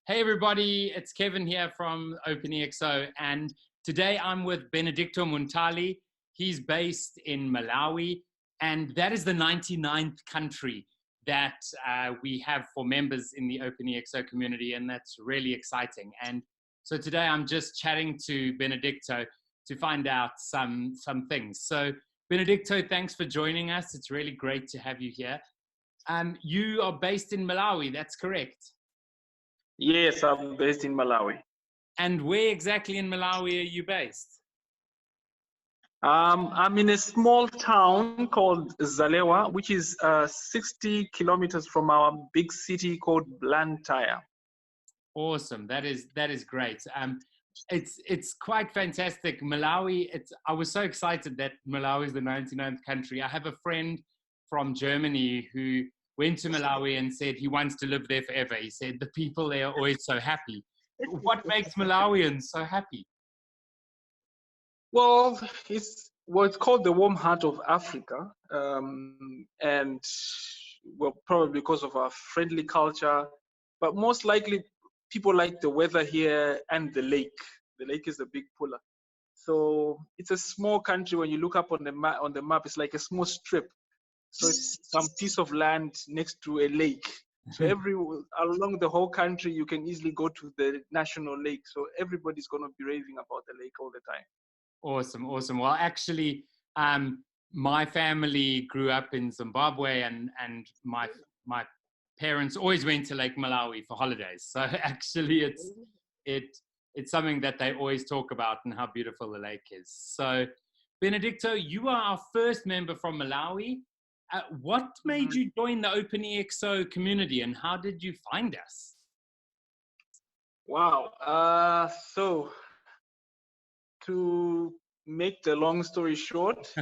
Hey everybody, it's Kevin here from OpenExO, and today I'm with Benedicto Munthali. He's based in Malawi, and that is the 99th country that we have for members in the OpenExO community, and that's really exciting. And so today I'm just chatting to Benedicto to find out some things. So Benedicto, thanks for joining us. It's really great to have you here. You are based in Malawi, that's correct? Yes, I'm based in Malawi. And where exactly in Malawi are you based? I'm in a small town called Zalewa, which is 60 kilometers from our big city called Blantyre. Awesome, that is great. It's quite fantastic. Malawi, I was so excited that Malawi is the 99th country. I have a friend from Germany who went to Malawi and said he wants to live there forever. He said the people there are always so happy. What makes Malawians so happy? Well, it's called the warm heart of Africa, and well, probably because of our friendly culture, but most likely people like the weather here and the lake. The lake is a big puller. So it's a small country. When you look up on the map, it's like a small strip. So it's some piece of land next to a lake. So along the whole country, you can easily go to the national lake. So everybody's going to be raving about the lake all the time. Awesome, awesome. Well, actually, my family grew up in Zimbabwe, and my parents always went to Lake Malawi for holidays. So actually, it's something that they always talk about and how beautiful the lake is. So, Benedicto, you are our first member from Malawi. What made you join the OpenExO community, and how did you find us? Wow. So to make the long story short,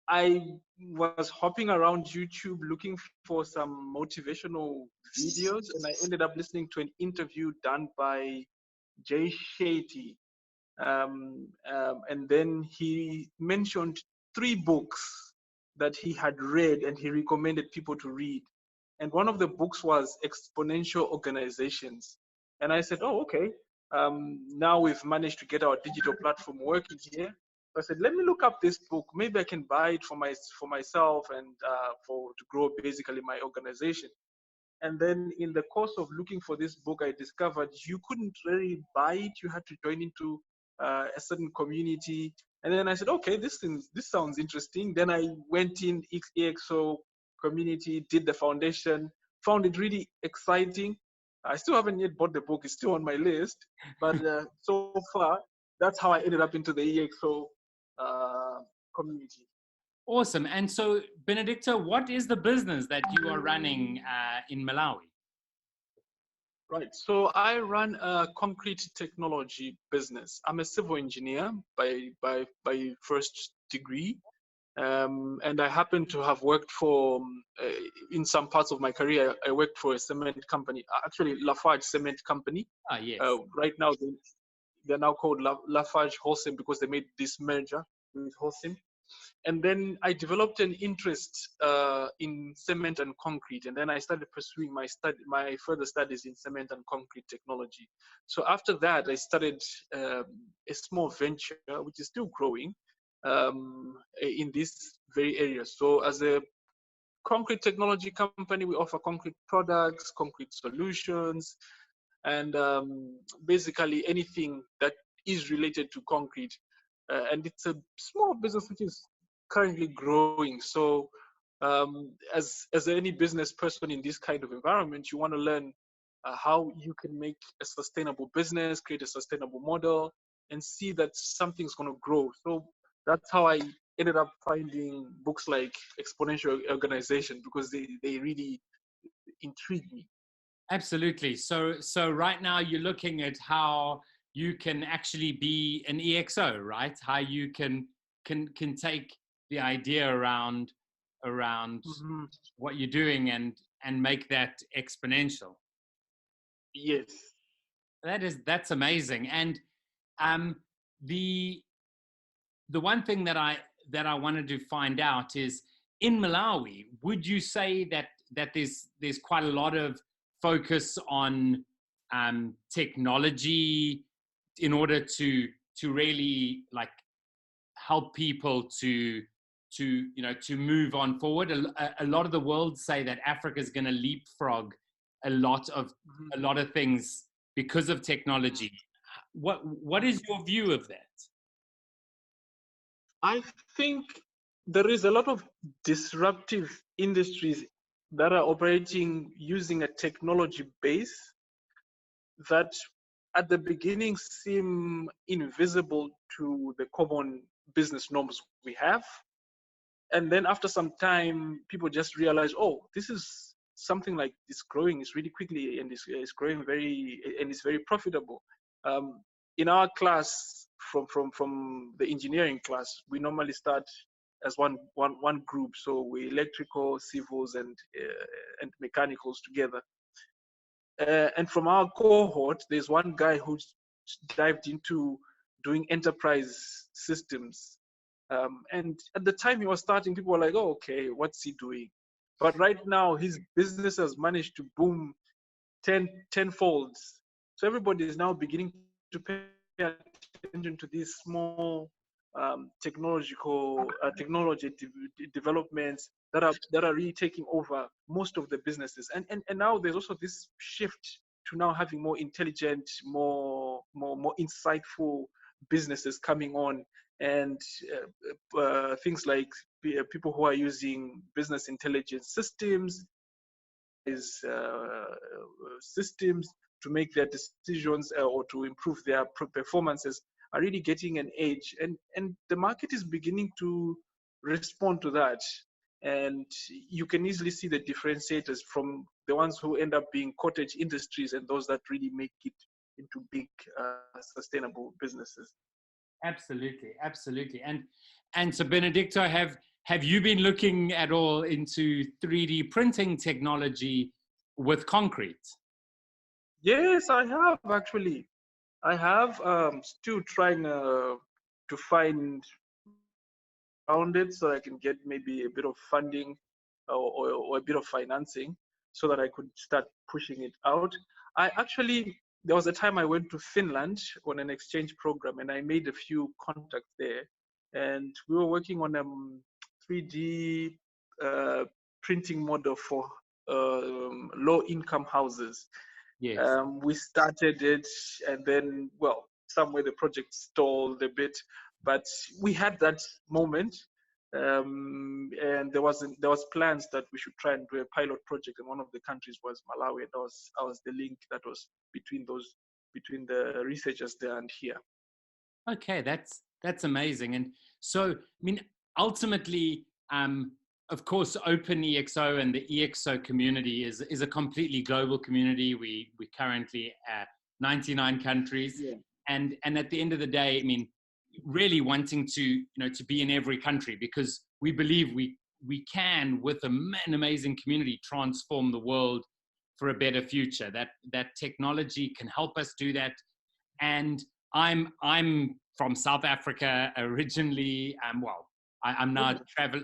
I was hopping around YouTube looking for some motivational videos, and I ended up listening to an interview done by Jay Shetty. And then he mentioned 3 books that he had read and he recommended people to read. And one of the books was Exponential Organizations. And I said, oh, okay. Now we've managed to get our digital platform working here. I said, let me look up this book. Maybe I can buy it for myself and to grow basically my organization. And then in the course of looking for this book, I discovered you couldn't really buy it. You had to join into a certain community. And then I said, okay, this sounds interesting. Then I went in EXO community, did the foundation, found it really exciting. I still haven't yet bought the book. It's still on my list. But so far, that's how I ended up into the EXO community. Awesome. And so, Benedicto, what is the business that you are running in Malawi? Right. So I run a concrete technology business. I'm a civil engineer by first degree, and I happen to have worked for in some parts of my career. I worked for a cement company, actually Lafarge Cement Company. Ah, yes. Right now they're now called Lafarge Holcim because they made this merger with Holcim. And then I developed an interest in cement and concrete, and then I started pursuing my further studies in cement and concrete technology. So after that, I started a small venture, which is still growing, in this very area. So as a concrete technology company, we offer concrete products, concrete solutions, and basically anything that is related to concrete. And it's a small business which is currently growing. So as any business person in this kind of environment, you want to learn how you can make a sustainable business, create a sustainable model, and see that something's going to grow. So that's how I ended up finding books like Exponential Organization, because they really intrigue me. Absolutely. So right now you're looking at how you can actually be an EXO, right? How you can take the idea around what you're doing and make that exponential. Yes. That's amazing. And the one thing that I wanted to find out is, in Malawi, would you say that there's quite a lot of focus on technology in order to really like help people to move on forward. A lot of the world say that Africa is going to leapfrog a lot of things because of technology. What is your view of that? I think there is a lot of disruptive industries that are operating using a technology base that at the beginning seem invisible to the common business norms we have. And then after some time, people just realize, oh, this is something like it's growing, it's really quickly, and it's growing and it's very profitable. In our class, from the engineering class, we normally start as one group. So we electrical, civils, and mechanicals together. And from our cohort, there's one guy who dived into doing enterprise systems. And at the time he was starting, people were like, oh, okay, what's he doing? But right now, his business has managed to boom tenfold. So everybody is now beginning to pay attention to these small technology developments that are really taking over most of the businesses. And now there's also this shift to now having more intelligent, more insightful businesses coming on, and things like people who are using business intelligence systems systems to make their decisions or to improve their performances are really getting an edge, and the market is beginning to respond to that. And you can easily see the differentiators from the ones who end up being cottage industries and those that really make it into big sustainable businesses. Absolutely. And so Benedicto, have you been looking at all into 3D printing technology with concrete? Yes, I have actually. I have still trying to find around it so I can get maybe a bit of funding or a bit of financing so that I could start pushing it out. There was a time I went to Finland on an exchange program, and I made a few contacts there, and we were working on a 3D printing model for low-income houses. Yes. We started it, and then, well, somewhere the project stalled a bit, but we had that moment, and there was plans that we should try and do a pilot project, and one of the countries was Malawi, and I was the link that was between the researchers there and here. Okay, that's amazing. And so, I mean, ultimately, of course, OpenExO and the EXO community is a completely global community. We currently at 99 countries, yeah. and at the end of the day, I mean, really wanting to be in every country, because we believe we can, with an amazing community, transform the world for a better future. That technology can help us do that. And I'm from South Africa originally. I'm now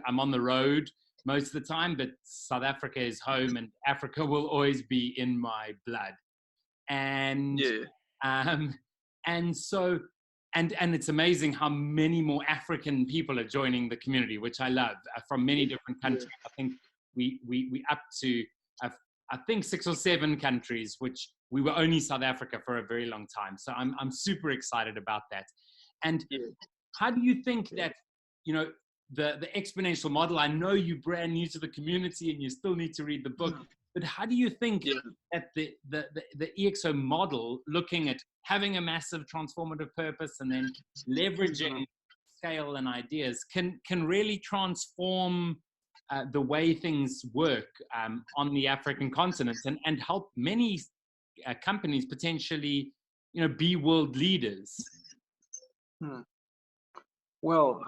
I'm on the road most of the time, but South Africa is home, and Africa will always be in my blood. And so it's amazing how many more African people are joining the community, which I love, from many different countries. I think we up to I think 6 or 7 countries, which we were only South Africa for a very long time. So I'm super excited about that. And how do you think that, the exponential model, I know you're brand new to the community and you still need to read the book, but how do you think that the EXO model, looking at having a massive transformative purpose and then leveraging scale and ideas, can really transform the way things work on the African continent, and help many companies potentially, be world leaders? Well,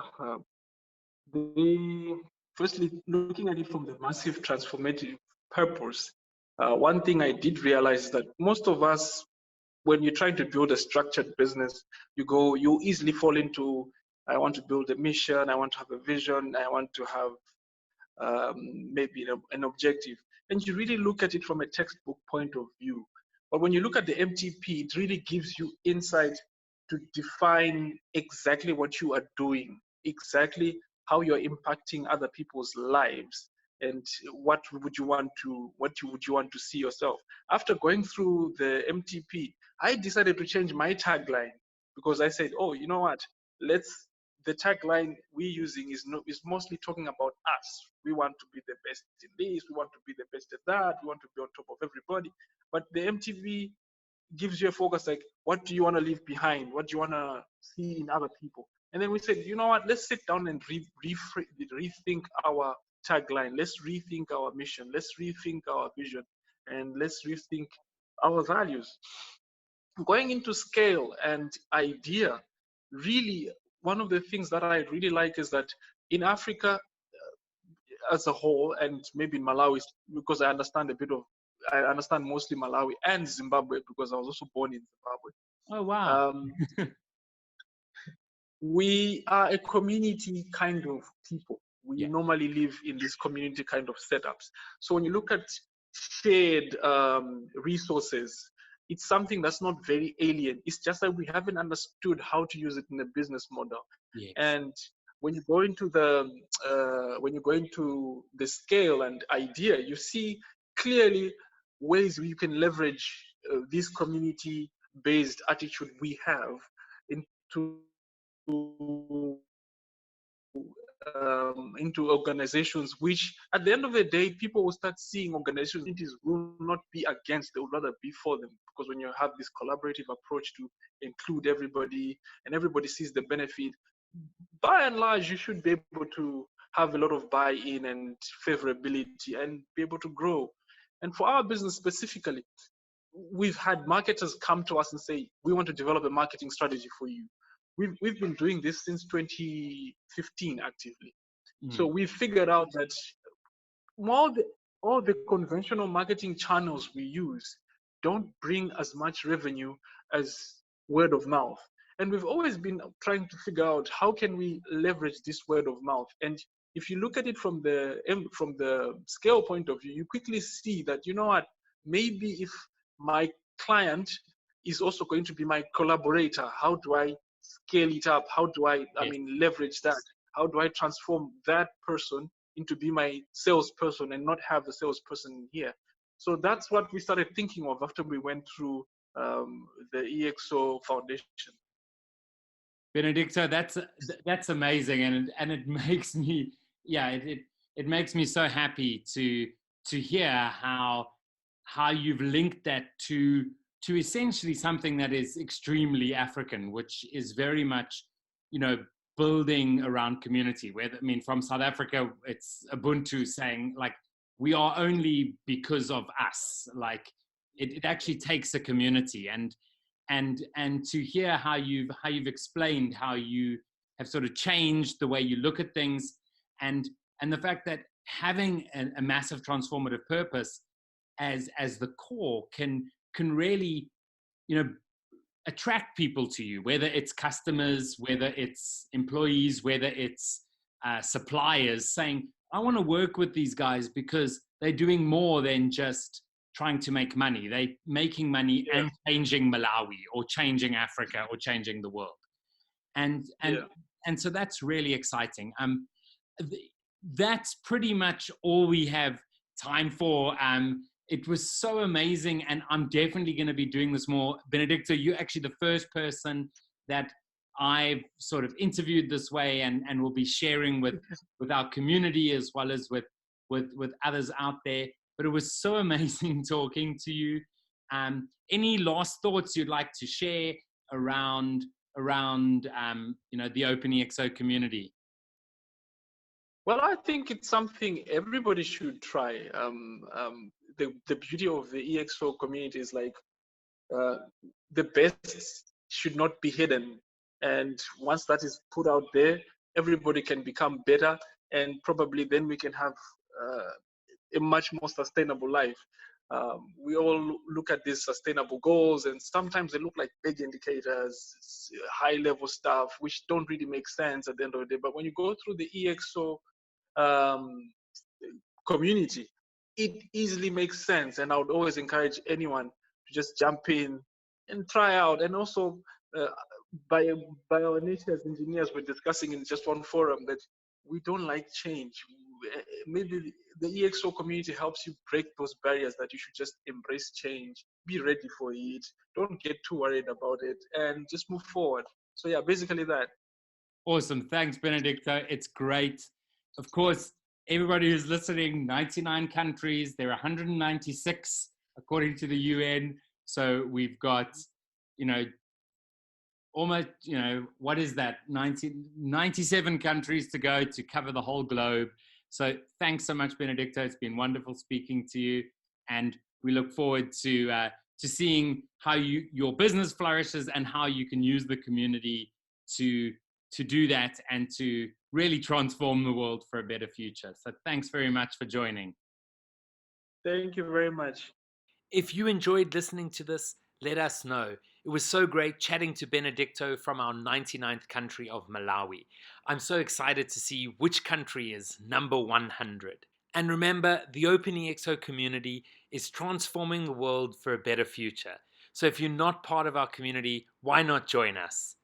firstly, looking at it from the massive transformative purpose, one thing I did realize is that most of us, when you're trying to build a structured business, you easily fall into, I want to build a mission, I want to have a vision, I want to have maybe an objective. and you really look at it from a textbook point of view. But when you look at the MTP, it really gives you insight to define exactly what you are doing, exactly how you're impacting other people's lives, and what would you want to see yourself. After going through the MTP, I decided to change my tagline, because I said, oh, you know what? The tagline we're using is mostly talking about us. We want to be the best in this. We want to be the best at that. We want to be on top of everybody. But the MTV gives you a focus, like, what do you want to leave behind? What do you want to see in other people? And then we said, you know what? Let's sit down and rethink our tagline. Let's rethink our mission. Let's rethink our vision, and let's rethink our values. Going into scale and idea, really, one of the things that I really like is that in Africa as a whole, and maybe in Malawi, because I understand mostly Malawi and Zimbabwe, because I was also born in Zimbabwe. Oh, wow. We are a community kind of people. We Yeah. normally live in these community kind of setups. So when you look at shared resources, it's something that's not very alien. It's just that we haven't understood how to use it in a business model. Yes. And when you go into the scale and idea, you see clearly ways we can leverage this community-based attitude we have into organizations, which at the end of the day, people will start seeing organizations will not be against, they would rather be for them. Because when you have this collaborative approach to include everybody and everybody sees the benefit, by and large, you should be able to have a lot of buy-in and favorability and be able to grow. And for our business specifically, we've had marketers come to us and say, we want to develop a marketing strategy for you. We've been doing this since 2015 actively. So we figured out that all the conventional marketing channels we use don't bring as much revenue as word of mouth. And we've always been trying to figure out how can we leverage this word of mouth. And if you look at it from the scale point of view, you quickly see that, you know what, maybe if my client is also going to be my collaborator, how do I scale it up? How do I leverage that? How do I transform that person into be my salesperson and not have a salesperson here? So that's what we started thinking of after we went through the EXO Foundation. Benedicto, that's amazing, and it makes me it makes me so happy to hear how you've linked that to essentially something that is extremely African, which is very much, building around community. From South Africa, it's Ubuntu saying, like, we are only because of us. Like, it actually takes a community, and to hear how you've explained how you have sort of changed the way you look at things, and the fact that having a massive transformative purpose as the core can really, attract people to you, whether it's customers, whether it's employees, whether it's suppliers, saying, I want to work with these guys because they're doing more than just trying to make money. They're making money and changing Malawi or changing Africa or changing the world. And so that's really exciting. That's pretty much all we have time for. It was so amazing, and I'm definitely going to be doing this more. Benedicto, you're actually the first person that I've sort of interviewed this way, and will be sharing with our community as well as with others out there. But it was so amazing talking to you. Any last thoughts you'd like to share around the OpenExO community? Well, I think it's something everybody should try. The beauty of the EXO community is, like, the best should not be hidden. And once that is put out there, everybody can become better, and probably then we can have a much more sustainable life. We all look at these sustainable goals, and sometimes they look like big indicators, high level stuff, which don't really make sense at the end of the day. But when you go through the EXO community, it easily makes sense. And I would always encourage anyone to just jump in and try out. And also, uh, by our nature as engineers, we're discussing in just one forum that we don't like change. Maybe the EXO community helps you break those barriers, that you should just embrace change, be ready for it, don't get too worried about it, and just move forward. So yeah, basically that. Awesome. Thanks, Benedicto. It's great. Of course, everybody who's listening, 99 countries, there are 196 according to the UN. So we've got, you know, almost, you know, what is that? 97 countries to go to cover the whole globe. So thanks so much, Benedicto. It's been wonderful speaking to you. And we look forward to seeing how your business flourishes and how you can use the community to do that and to really transform the world for a better future. So thanks very much for joining. Thank you very much. If you enjoyed listening to this, let us know. It was so great chatting to Benedicto from our 99th country of Malawi. I'm so excited to see which country is number 100. And remember, the OpenExO community is transforming the world for a better future. So if you're not part of our community, why not join us?